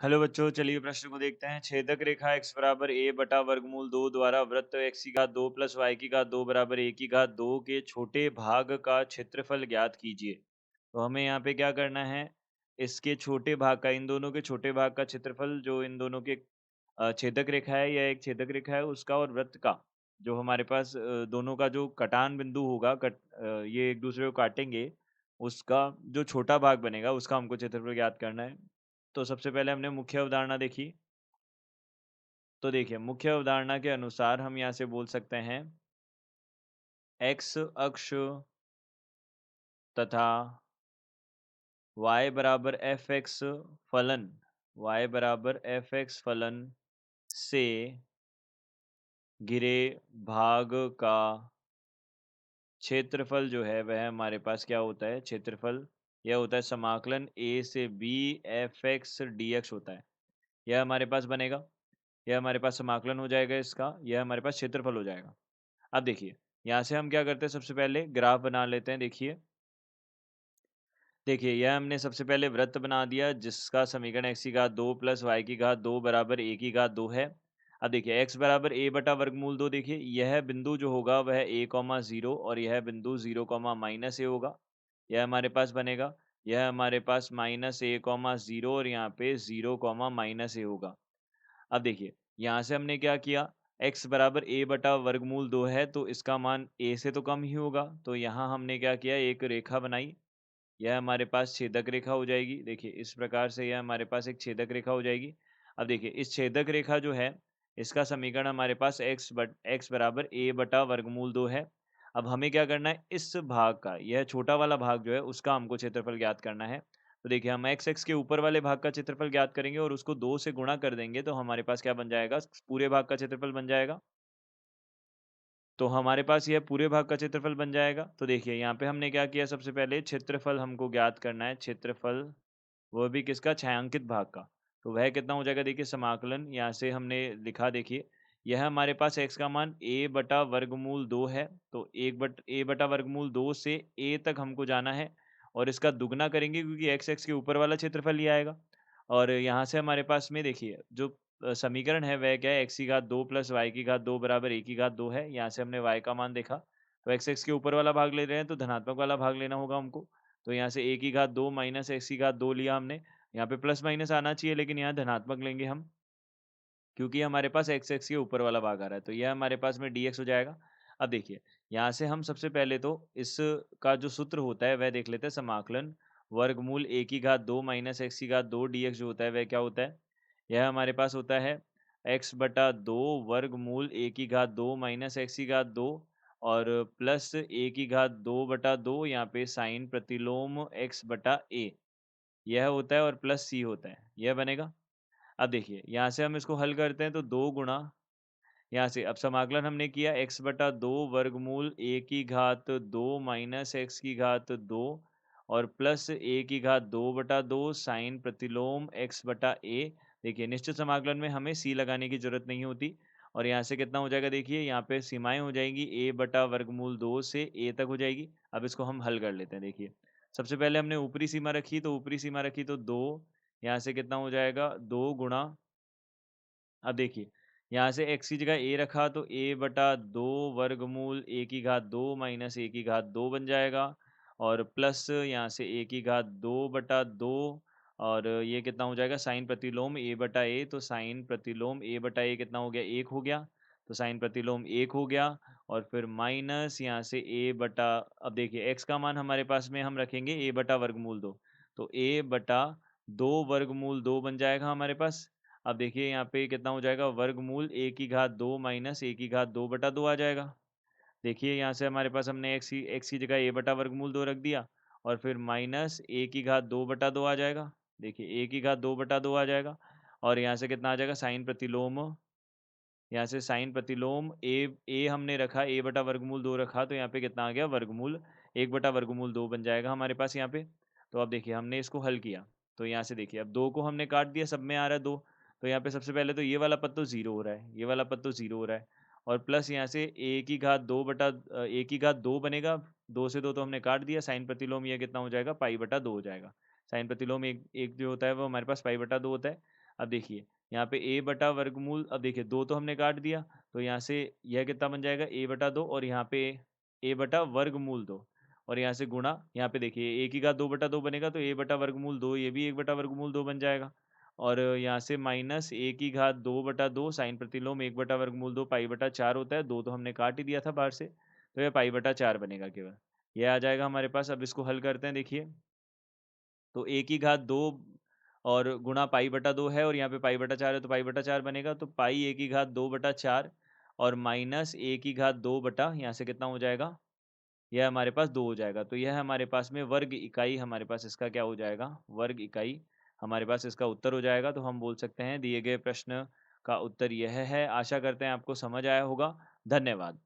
Hello बच्चों, चलिए प्रश्न को देखते हैं। छेदक रेखा x बराबर a बटा वर्गमूल 2 द्वारा वृत्त x की घात 2 प्लस y की घात 2 बराबर a की घात 2 के छोटे भाग का क्षेत्रफल ज्ञात कीजिए। तो हमें यहाँ पे क्या करना है, इसके छोटे भाग का, इन दोनों के छोटे भाग का क्षेत्रफल, जो इन दोनों के छेदक रेखा है या एक छेदक रेखा है उसका, और वृत्त का, जो हमारे पास दोनों का जो कटान बिंदु होगा, ये एक दूसरे को काटेंगे, उसका जो छोटा भाग बनेगा उसका हमको क्षेत्रफल ज्ञात करना है। तो सबसे पहले हमने मुख्य अवधारणा देखी। तो देखिए, मुख्य अवधारणा के अनुसार हम यहाँ से बोल सकते हैं x अक्ष तथा y बराबर फलन y बराबर फलन से घिरे भाग का क्षेत्रफल जो है वह हमारे पास क्या होता है, क्षेत्रफल। यह होता है समाकलन a से b fx dx होता है। यह हमारे पास बनेगा, यह हमारे पास समाकलन हो जाएगा इसका, यह हमारे पास क्षेत्रफल हो जाएगा। अब देखिए, यहाँ से हम क्या करते हैं, सबसे पहले ग्राफ बना लेते हैं। देखिए देखिए, यह हमने सबसे पहले वृत्त बना दिया जिसका समीकरण x की घात 2 प्लस y की घात 2 बराबर a की घात 2 है। अब देखिए x बराबर a बटा वर्गमूल 2, देखिए यह बिंदु जो होगा वह a कॉमा 0 और यह बिंदु 0 कॉमा माइनस ए होगा। यह हमारे पास बनेगा, यह हमारे पास माइनस ए कॉमा 0 और यहाँ पे 0 कॉमा माइनस ए होगा। अब देखिए, यहाँ से हमने क्या किया, x बराबर a बटा वर्गमूल 2 है तो इसका मान a से तो कम ही होगा। तो यहाँ हमने क्या किया, एक रेखा बनाई, यह हमारे पास छेदक रेखा हो जाएगी। देखिए इस प्रकार से यह हमारे पास एक छेदक रेखा हो जाएगी। अब देखिए, इस छेदक रेखा जो है इसका समीकरण हमारे पास x बराबर a बटा वर्गमूल 2 है। अब हमें क्या करना है, इस भाग का, यह छोटा वाला भाग जो है उसका हमको क्षेत्रफल ज्ञात करना है। तो देखिए, हम x के ऊपर वाले भाग का क्षेत्रफल ज्ञात करेंगे और उसको 2 से गुणा कर देंगे तो हमारे पास क्या बन जाएगा, पूरे भाग का क्षेत्रफल बन जाएगा। तो हमारे पास यह पूरे भाग का क्षेत्रफल बन जाएगा। तो देखिए, यहाँ पे हमने क्या किया, सबसे पहले क्षेत्रफल हमको ज्ञात करना है, क्षेत्रफल, वह भी किसका, छायांकित भाग का। तो वह कितना हो जाएगा, देखिए समाकलन यहाँ से हमने लिखा। देखिए, यह हमारे पास x का मान a बटा वर्गमूल 2 है। तो a बटा वर्गमूल 2 से a तक हमको जाना है और इसका दुगना करेंगे क्योंकि x के ऊपर वाला क्षेत्रफल ही आएगा। और यहाँ से हमारे पास में देखिए जो समीकरण है वह क्या है, x की घात 2 प्लस y की घात 2 बराबर a की घात 2 है। यहाँ से हमने y का मान देखा, तो x के ऊपर वाला भाग ले रहे हैं तो धनात्मक वाला भाग लेना होगा हमको। तो यहाँ से a की घात 2 माइनस x की घात 2 लिया हमने। यहाँ पे प्लस माइनस आना चाहिए लेकिन यहाँ धनात्मक लेंगे हम, क्योंकि हमारे पास x के ऊपर वाला भाग आ रहा है। तो यह हमारे पास में dx हो जाएगा। अब देखिए, यहाँ से हम सबसे पहले तो इसका जो सूत्र होता है वह देख लेते हैं, समाकलन वर्गमूल a की घात 2 माइनस x की घात 2 dx जो होता है वह क्या होता है, यह हमारे पास होता है x बटा 2 वर्गमूल a की घात 2 माइनस x की घात 2 और प्लस a की घात 2 बटा 2, यहाँ पे साइन प्रतिलोम x बटा a, यह होता है, और प्लस c होता है, यह बनेगा। अब देखिए, यहाँ से हम इसको हल करते हैं तो 2 गुणा, यहाँ से अब समाकलन हमने किया x बटा 2 वर्गमूल a की घात 2 माइनस x की घात 2 और प्लस a की घात 2 बटा 2 साइन प्रतिलोम x बटा a। देखिए, निश्चित समाकलन में हमें c लगाने की जरूरत नहीं होती। और यहाँ से कितना हो जाएगा, देखिए यहाँ पे सीमाएं हो जाएंगी, a बटा वर्गमूल 2 से a तक हो जाएगी। अब इसको हम हल कर लेते हैं। देखिए, सबसे पहले हमने ऊपरी सीमा रखी, तो ऊपरी सीमा रखी तो 2, यहाँ से कितना हो जाएगा, 2 गुणा, अब देखिए यहाँ से x की जगह a रखा तो a बटा 2 वर्गमूल a की घात 2 माइनस a की घात 2 बन जाएगा, और प्लस यहाँ से a की घात 2 बटा 2, और ये कितना हो जाएगा, साइन प्रतिलोम a बटा a, तो साइन प्रतिलोम a बटा a कितना हो गया, 1 हो गया। तो साइन प्रतिलोम 1 हो गया, और फिर माइनस यहाँ से a बटा, अब देखिए x का मान हमारे पास में हम रखेंगे a बटा वर्गमूल 2, तो a बटा 2 वर्गमूल 2 बन जाएगा हमारे पास। अब देखिए यहाँ पे कितना हो जाएगा, वर्गमूल a की घात 2 माइनस a की घात 2 बटा 2 आ जाएगा। देखिए यहाँ से हमारे पास हमने x की जगह a बटा वर्गमूल 2 रख दिया, और फिर माइनस a की घात 2 बटा 2 आ जाएगा। देखिए a की घात 2 बटा 2 आ जाएगा, और यहाँ से कितना आ जाएगा, साइन प्रतिलोम, यहाँ से साइन प्रतिलोम a हमने रखा, a बटा वर्गमूल 2 रखा, तो यहाँ पे कितना आ गया, वर्गमूल 1 बटा वर्गमूल 2 बन जाएगा हमारे पास यहाँ पे। तो अब देखिए हमने इसको हल किया, तो यहाँ से देखिए अब 2 को हमने काट दिया, सब में आ रहा है 2। तो यहाँ पे सबसे पहले तो ये वाला पद तो 0 हो रहा है, ये वाला पद तो 0 हो रहा है, और प्लस यहाँ से a की घात 2 बटा a की घात 2 बनेगा, 2 से 2 तो हमने काट दिया, साइन प्रतिलोम ये कितना हो जाएगा, पाई बटा 2 हो जाएगा। साइन प्रतिलोम एक एक जो होता है वो हमारे पास पाई बटा 2 होता है। अब देखिए यहाँ पे a बटा वर्गमूल, अब देखिए 2 तो हमने काट दिया, तो यहाँ से यह कितना बन जाएगा a बटा 2 और यहाँ पे a बटा वर्गमूल 2 और यहाँ से गुणा, यहाँ पे देखिए a की घात 2 बटा 2 बनेगा तो a बटा वर्गमूल 2, ये भी 1 बटा वर्गमूल 2 बन जाएगा। और यहाँ से माइनस a की घात 2 बटा 2 साइन प्रतिलोम 1 बटा वर्गमूल 2 पाई बटा 4 होता है, 2 तो हमने काट ही दिया था बाहर से, तो यह पाई बटा 4 बनेगा केवल। यह आ जाएगा हमारे पास। अब इसको हल करते हैं, देखिए तो a की घात 2 और गुणा पाई बटा 2 है और यहाँ पे पाई बटा 4 है तो पाई बटा 4 बनेगा, तो पाई a की घात 2 बटा 4 और माइनस a की घात 2 बटा यहाँ से कितना हो जाएगा, यह हमारे पास 2 हो जाएगा। तो यह हमारे पास में वर्ग इकाई, हमारे पास इसका क्या हो जाएगा, वर्ग इकाई हमारे पास इसका उत्तर हो जाएगा। तो हम बोल सकते हैं दिए गए प्रश्न का उत्तर यह है। आशा करते हैं आपको समझ आया होगा। धन्यवाद।